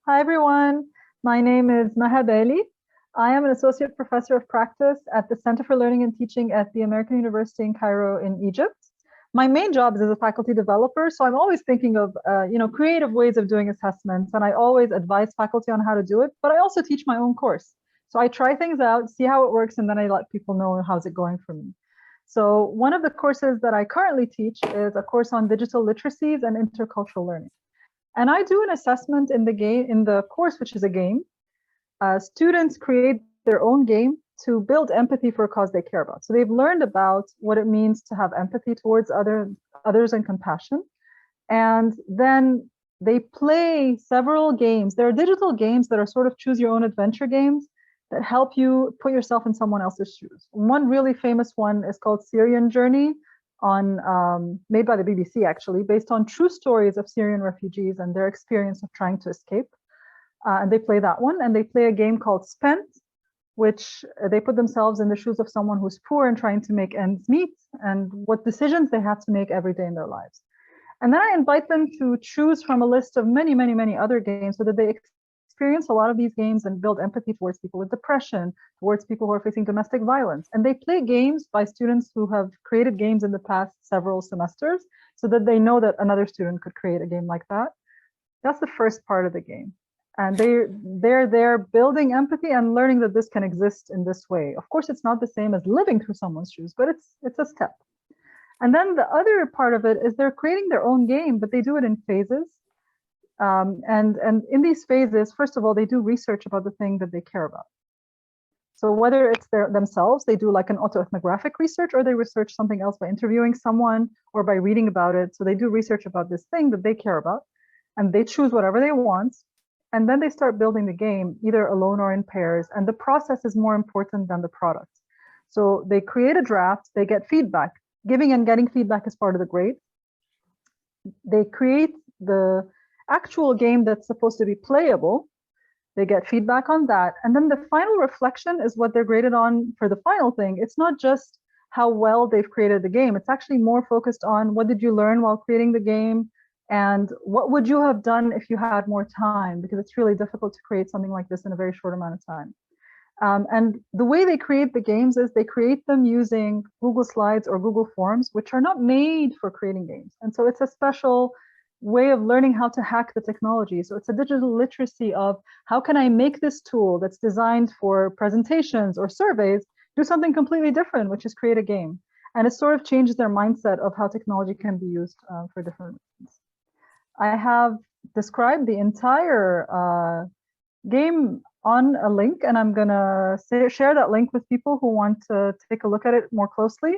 Hi, everyone. My name is Maha Bali. I am an associate professor of practice at the Center for Learning and Teaching at the American University in Cairo in Egypt. My main job is as a faculty developer, so I'm always thinking of creative ways of doing assessments, and I always advise faculty on how to do it. But I also teach my own course, so I try things out, see how it works, and then I let people know how's it going for me. So one of the courses that I currently teach is a course on digital literacies and intercultural learning. And I do an assessment in the course, which is a game. Students create their own game to build empathy for a cause they care about. So they've learned about what it means to have empathy towards others and compassion. And then they play several games. There are digital games that are sort of choose your own adventure games that help you put yourself in someone else's shoes. One really famous one is called Syrian Journey, made by the BBC actually, based on true stories of Syrian refugees and their experience of trying to escape. And they play that one, and they play a game called Spent, which they put themselves in the shoes of someone who's poor and trying to make ends meet, and what decisions they have to make every day in their lives. And then I invite them to choose from a list of many, many, many other games so that they experience a lot of these games and build empathy towards people with depression, towards people who are facing domestic violence. And they play games by students who have created games in the past several semesters so that they know that another student could create a game like that. That's the first part of the game. And they're there building empathy and learning that this can exist in this way. Of course, it's not the same as living through someone's shoes, but it's a step. And then the other part of it is they're creating their own game, but they do it in phases. And in these phases, first of all, they do research about the thing that they care about. So whether it's themselves, they do like an autoethnographic research, or they research something else by interviewing someone or by reading about it. So they do research about this thing that they care about, and they choose whatever they want. And then they start building the game, either alone or in pairs. And the process is more important than the product. So they create a draft, they get feedback. Giving and getting feedback is part of the grade. They create the actual game that's supposed to be playable. They get feedback on that. And then the final reflection is what they're graded on for the final thing. It's not just how well they've created the game. It's actually more focused on what did you learn while creating the game, and what would you have done if you had more time? Because it's really difficult to create something like this in a very short amount of time. And the way they create the games is they create them using Google Slides or Google Forms, which are not made for creating games. And so it's a special way of learning how to hack the technology. So it's a digital literacy of how can I make this tool that's designed for presentations or surveys do something completely different, which is create a game. And it sort of changes their mindset of how technology can be used for different reasons. I have described the entire game on a link, and I'm gonna share that link with people who want to take a look at it more closely.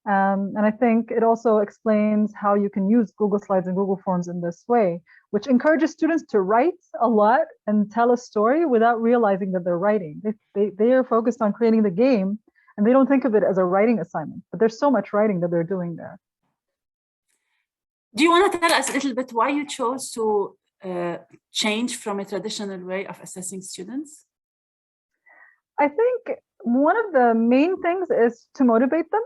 And I think it also explains how you can use Google Slides and Google Forms in this way, which encourages students to write a lot and tell a story without realizing that they're writing. They are focused on creating the game, and they don't think of it as a writing assignment, but there's so much writing that they're doing there. Do you want to tell us a little bit why you chose to change from a traditional way of assessing students? I think one of the main things is to motivate them.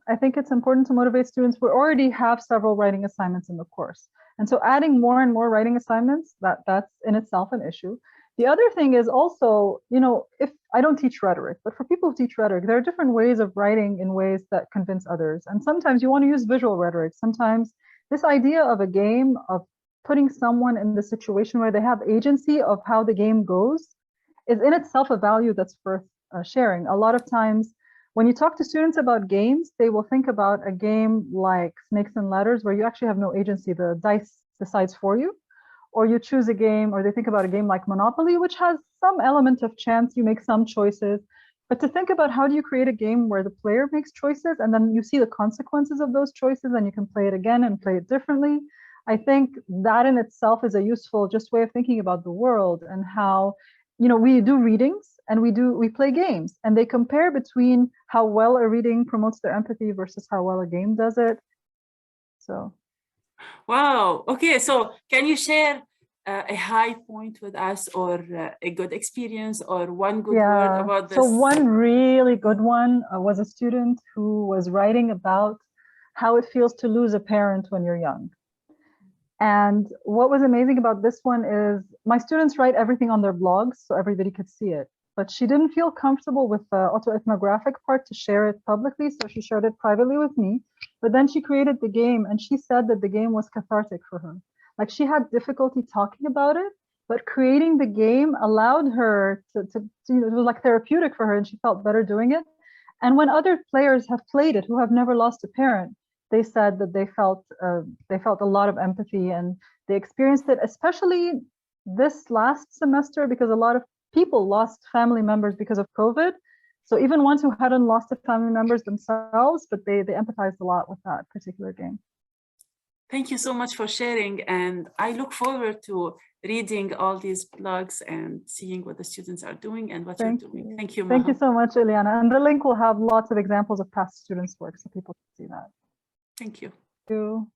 I think it's important to motivate students. We already have several writing assignments in the course. And so adding more and more writing assignments, that's in itself an issue. The other thing is also, if I don't teach rhetoric, but for people who teach rhetoric, there are different ways of writing in ways that convince others. And sometimes you want to use visual rhetoric. Sometimes this idea of a game, of putting someone in the situation where they have agency of how the game goes, is in itself a value that's worth sharing. A lot of times, when you talk to students about games, they will think about a game like Snakes and Ladders, where you actually have no agency, the dice decides for you. Or you choose a game, or they think about a game like Monopoly, which has some element of chance, you make some choices. But to think about how do you create a game where the player makes choices and then you see the consequences of those choices and you can play it again and play it differently. I think that in itself is a useful just way of thinking about the world, and how, we do readings and we play games, and they compare between how well a reading promotes their empathy versus how well a game does it. So. Wow. Okay. So can you share a high point with us, or a good experience, or one good word about this? So one really good one was a student who was writing about how it feels to lose a parent when you're young. And what was amazing about this one is my students write everything on their blogs so everybody could see it. But she didn't feel comfortable with the autoethnographic part to share it publicly, so she shared it privately with me. But then she created the game, and she said that the game was cathartic for her. Like, she had difficulty talking about it, but creating the game allowed her to you know, it was like therapeutic for her, and she felt better doing it. And when other players have played it who have never lost a parent, they said that they felt a lot of empathy, and they experienced it, especially this last semester, because a lot of people lost family members because of COVID. So even ones who hadn't lost the family members themselves, but they empathized a lot with that particular game. Thank you so much for sharing. And I look forward to reading all these blogs and seeing what the students are doing and what you're doing. Thank you, Maha. Thank you so much, Ileana. And the link will have lots of examples of past students' work so people can see that. Thank you. Thank you.